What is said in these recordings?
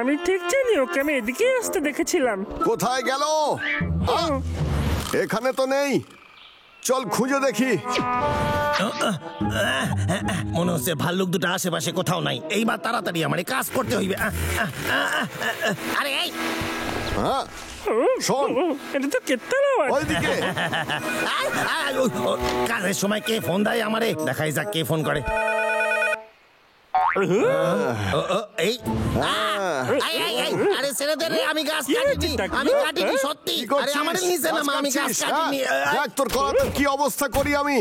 আমি ঠিক জানি, ওকে আমি এদিকেই আসতে দেখেছিলাম। কোথায় গেল? এখানে তো নেই, চল খুঁজে দেখি। মনে হচ্ছে ভাল্লুক দুটো আশেপাশে কোথাও নাই। এইবার তাড়াতাড়ি আমার কাজ করতে হইবে। আরে এই শোন, এটা তো কেত্তার আওয়াজ। ওইদিকে কাজের সময় কে ফোন দেয় আমারে? দেখাই যাক কে ফোন করে। এই আরে ছেড়ে দে রে, আমি গাছ কাটিনি, আমি কাটিনি সত্যি। আরে আমারে নিচে নামা, আমি গাছ কাটিনি। দেখ তোর করাতে কি অবস্থা করি আমি।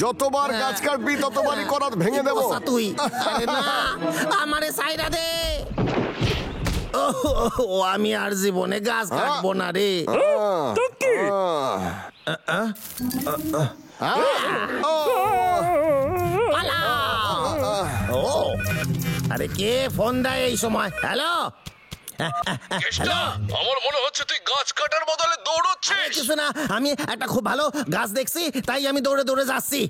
যতবার গাছ কাটবি ততবারই করাত ভেঙে দেবো তুই। আমারে সাইরা দে। ও আমি আর জীবনে গাছ কাটবো না রে। আরে কে ফোন দেয় এই সময়? হ্যালো, আমার মনে হচ্ছে তুই গাছ কাটার বদলে দৌড়চ্ছিস। কিছু না, আমি একটা খুব ভালো গাছ দেখছি, তাই আমি দৌড়ে দৌড়ে যাচ্ছি।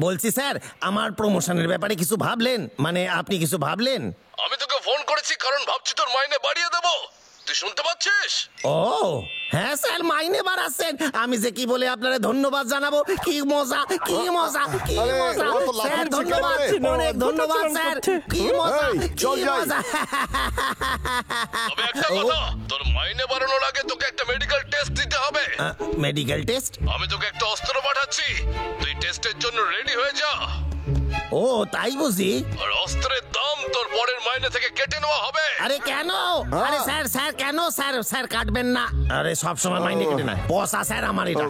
বলছি স্যার, আমার প্রমোশনের ব্যাপারে কিছু ভাবলেন? মানে আপনি কিছু ভাবলেন? আমি তোকে ফোন করেছি কারণ ভাবছি তোর মাইনে বাড়িয়ে দেবো। তুই শুনতে পাচ্ছিস? ও হ্যাঁ স্যার, মাইনে বাড়াচ্ছেন। আমি যে কি বলে আপনারা ধন্যবাদ জানাবো। কি মজা, কি মজা, কি মজা স্যার, ধন্যবাদ, অনেক ধন্যবাদ স্যার। কি মজা, কি মজা। তবে একটা কথা, তোর মাইনে বাড়ানোর আগে তোকে একটা মেডিকেল টেস্ট দিতে হবে। Medical test? আমি তোকে একটা অস্ত্র পাঠাচ্ছি, তুই টেস্টের জন্য রেডি হয়ে যা। ও তাই বুঝি? আর অস্ত্রের দাম তোর পরের মাইনে থেকে কেটে নেওয়া হবে। আরে কেন? আরে স্যার, স্যার কেন স্যার? স্যার কাটবেন না। আরে সব সময় মাইনে কেটে না, পয়সা স্যার আমার এটা।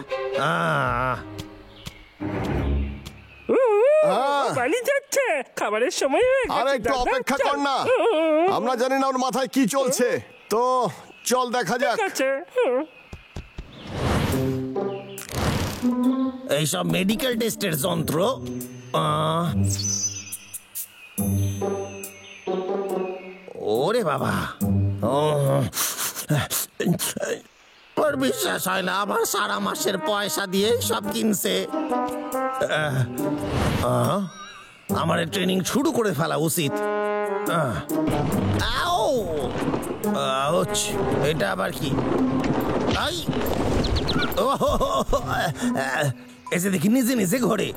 পানি যাচ্ছে, খাবারের সময় হয়ে গেছে। আরে একটু অপেক্ষা কর না, আমরা জানি না ওর মাথায় কি চলছে, তো চল দেখা যাক। এইসব মেডিকেল টেস্টের যন্ত্র ওরে বাবা, ওর বিশ্বাস হয় না, আমার সারা মাসের পয়সা দিয়ে সব কিনছে। আমার ট্রেনিং শুরু করে ফেলা উচিত। এটা আবার কি? এসে দেখি নিজে নিজে ঘরে।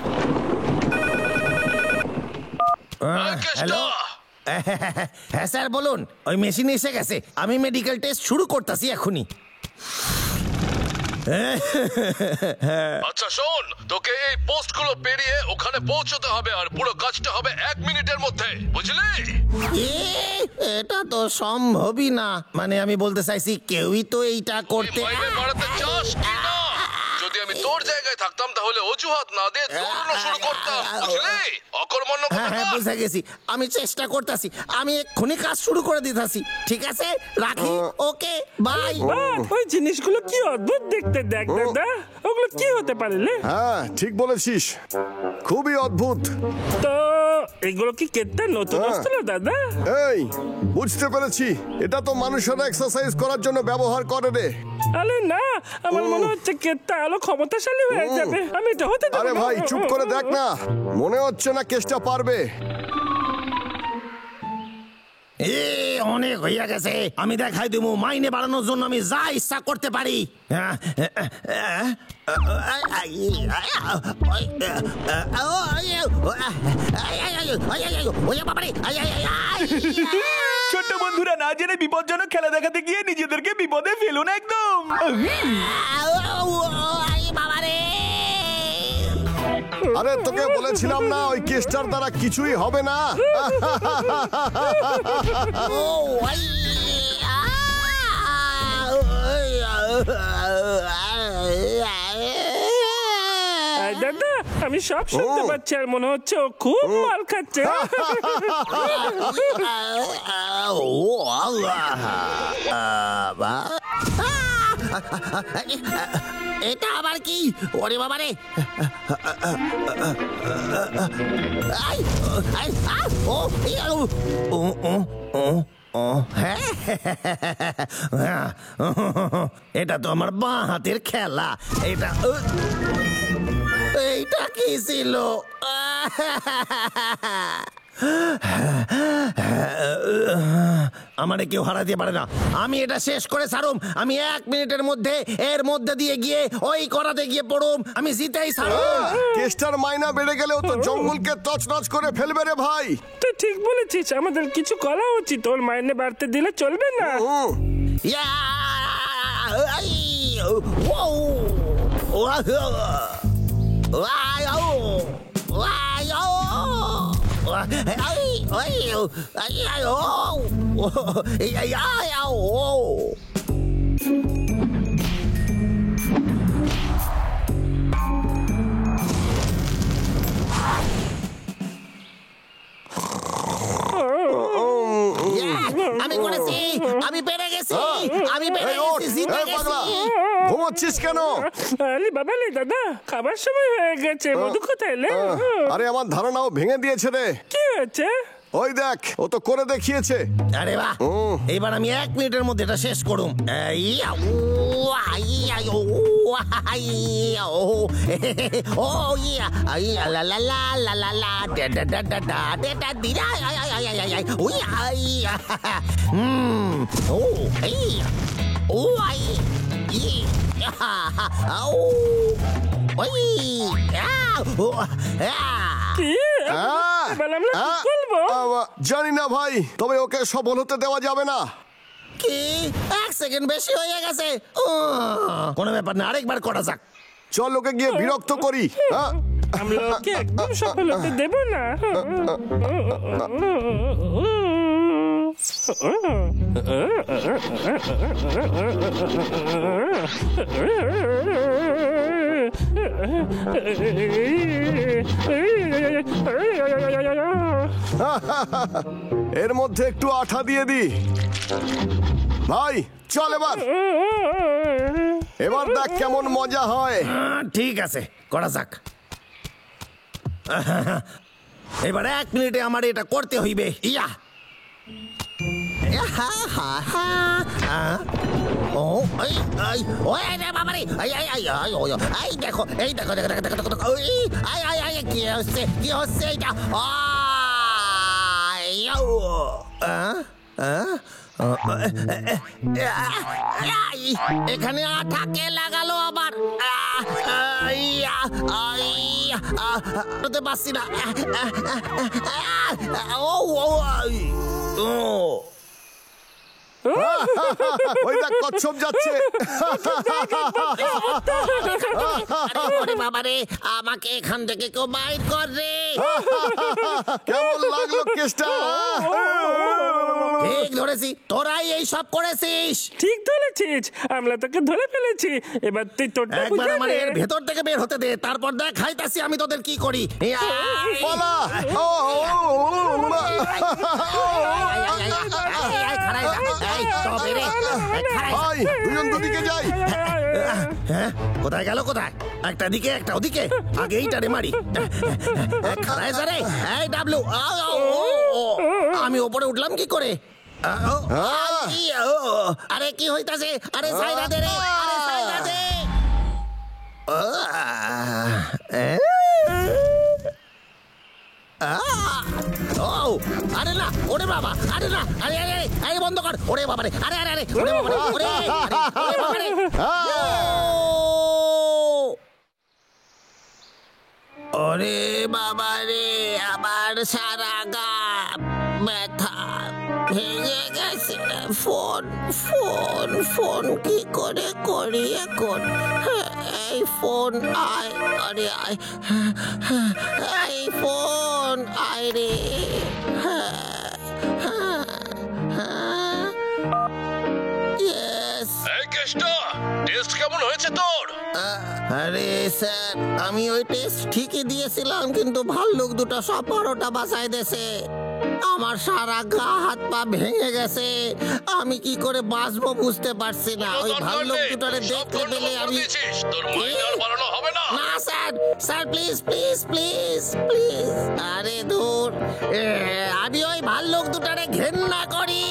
হ্যালো, হ্যাঁ স্যার বলুন। ওই মেশিন এসে গেছে, আমি মেডিকেল টেস্ট শুরু করতেছি এখনই। আচ্ছা শোন, তোকে এই পোস্ট গুলো পেরিয়ে ওখানে পৌঁছতে হবে, আর পুরো কাজটা হবে 1 মিনিটের মধ্যে, বুঝলি? এটা তো সম্ভবই না। মানে আমি বলতে চাইছি, কেউই তো এইটা করতে। বাড়াতে চাস কি না? যদি আমি তোর জায়গায় থাকতাম তাহলে অজুহাত না দিয়ে দৌড়ানো শুরু করতাম, বুঝলি? অকর্মণ্য। হ্যাঁ বুঝে গেছি, আমি চেষ্টা করতেছি, আমি এক্ষুনি কাজ শুরু করে দিতেছি। ঠিক আছে, রাখি। Okay bye. ওই জিনিসগুলো কি অদ্ভুত দেখতে, দেখ দাদা, ওগুলো কি হতে পারে? হ্যাঁ ঠিক বলেছিস, খুবই অদ্ভুত। তো এগুলো কি কেত্তার নতুন অস্ত্র দাদা? এই বুঝতে পেরেছি, এটা তো মানুষেরা এক্সারসাইজ করার জন্য ব্যবহার করে রে। আরে না, আমার মনে হচ্ছে কেত্তা আলো ক্ষমতাশালী হয়ে যাবে। আমি এটা হতে দেব না। আরে ভাই চুপ করে দেখ না, মনে হচ্ছে না কেসটা পারবে। অনেক হইয়া গেছে, আমি দেখাই দেবো মাইনে বাড়ানোর জন্য আমি যা ইচ্ছা করতে পারি। ছোট্ট বন্ধুরা, না জেনে বিপজ্জনক খেলা দেখাতে গিয়ে নিজেদেরকে বিপদে ফেলুন একদম। আরে তোকে বলেছিলাম না ওই কেসটার দ্বারা কিছুই হবে না। দাদা আমি সব শুনতে পাচ্ছি, আর মনে হচ্ছে ও খুব মাল খাচ্ছে। এটা আবার কি? ওরে বাবারে, ও হ্যাঁ, এটা তো আমার বাঁ হাতের খেলা। এইটা কি ছিল? আমারে কেউ হারাতে পারে না। আমি এটা শেষ করে ছাড়ুম। আমি 1 মিনিটের মধ্যে এর মধ্যে দিয়ে গিয়ে ওই করাতে গিয়ে পড়ুম। আমি জিতেই ছাড়ুম। কেষ্টার মাইনা বেড়ে গেলেও তো জঙ্গলকে তছনছ করে ফেলবে রে ভাই। তুই ঠিক বলেছিস, আমাদের কিছু করা উচিত। ওর মাইনে বাড়তে দিলে চলবে না। আমি করেছি, আমি পেরে গেছি, আমি পেরে গেছি, জিতে গেছি। ঘুমোচ্ছিস কেন? আরে বাবা লে দাদা, খাবার সময় হয়ে গেছে। মধু কোথায় এলে? আরে আমার ধারণাও ভেঙে দিয়েছে রে। কি হয়েছে? ওই দেখ, ও তো করে দেখিয়েছে। আরে বাহ, এইবার আমি 1 মিনিটের মধ্যে এটা শেষ করুম। কি? এবার আমরা কি করবো? জানি না ভাই, তবে ওকে সফল হতে দেওয়া যাবে না। কি 1 সেকেন্ড বেশি হয়ে গেছে? কোনো ব্যাপার না, আরেকবার করা যাক। চল ওকে গিয়ে বিরক্ত করি। আমরা ওকে একদম সফল হতে দেব না। এর মধ্যে একটু আঠা দিয়ে দি ভাই। চল এবার দেখ কেমন মজা হয়। ঠিক আছে, করা যাক। এবার 1 মিনিটে আমার এটা করতে হইবে। ইয়া ও এই এই ওই রে বাবা রে, এই দেখো, এই দেখো, কি হচ্ছে, কি হচ্ছে এটা? এখানে আঠা কে লাগালো আবার? পারছি না। ওই দেখ, কচ্ছপ যাচ্ছে। বাবা রে, আমাকে এখান থেকে কেউ বাইর কর রে। কেমন লাগলো কেসটা? ঠিক ধরেছি, তোরাই এই সব করেছিস। ঠিক ধরেছিস, আমরা তোকে ধরে ফেলেছি। এবার তুই তোরটা একবার বুঝে আমার নে। এর ভেতর থেকে বের হতে দে, তারপর দেখ খাইতাছি আমি তোদের কি করি। পালা। ভাই, দুজন দুদিকে যাই। হ্যাঁ, কোথায় গেল? কোথায়? একটা দিকে একটা ওদিকে। আগে এইটারে মারি। খারায় যারে। এই ডাবলু, আমি ওপরে উঠলাম কি করে? আরে কি হইতাছে? আরে সাইডা দে রে, আরে সাইডা দে। আরে না, ওরে বাবা, আরে না, আরে আরে আরে বন্ধ কর। ওরে বাবা রে, আরে আরে আরে, ওরে বাবা রে, ওরে বাবা রে। ওরে বাবা রে, আমার সারা গা ব্যথা, ভেঙে গেছে। ফোন ফোন ফোন কি করে করি এখন? এই ফোন আয়, আরে আয়, এই ফোন আয় রে। টেস্ট কেমন হয়েছে তোর? আরে স্যার, আমি ওই টেস্ট ঠিকই দিয়েছিলাম, কিন্তু ভাল্লুক দুটো সব পরোটা বাঁচাই দেছে। আমার সারা গা হাত পা ভেঙে গেছে। আমি কি করে বাঁচবো বুঝতে পারছি না। ওই ভাল্লুক দুটোরে দেখতে পেলে আমি না sir, sir please please please please. আরে দূর, আমি ওই ভাল্লুক দুটোরে ঘেন্না করি।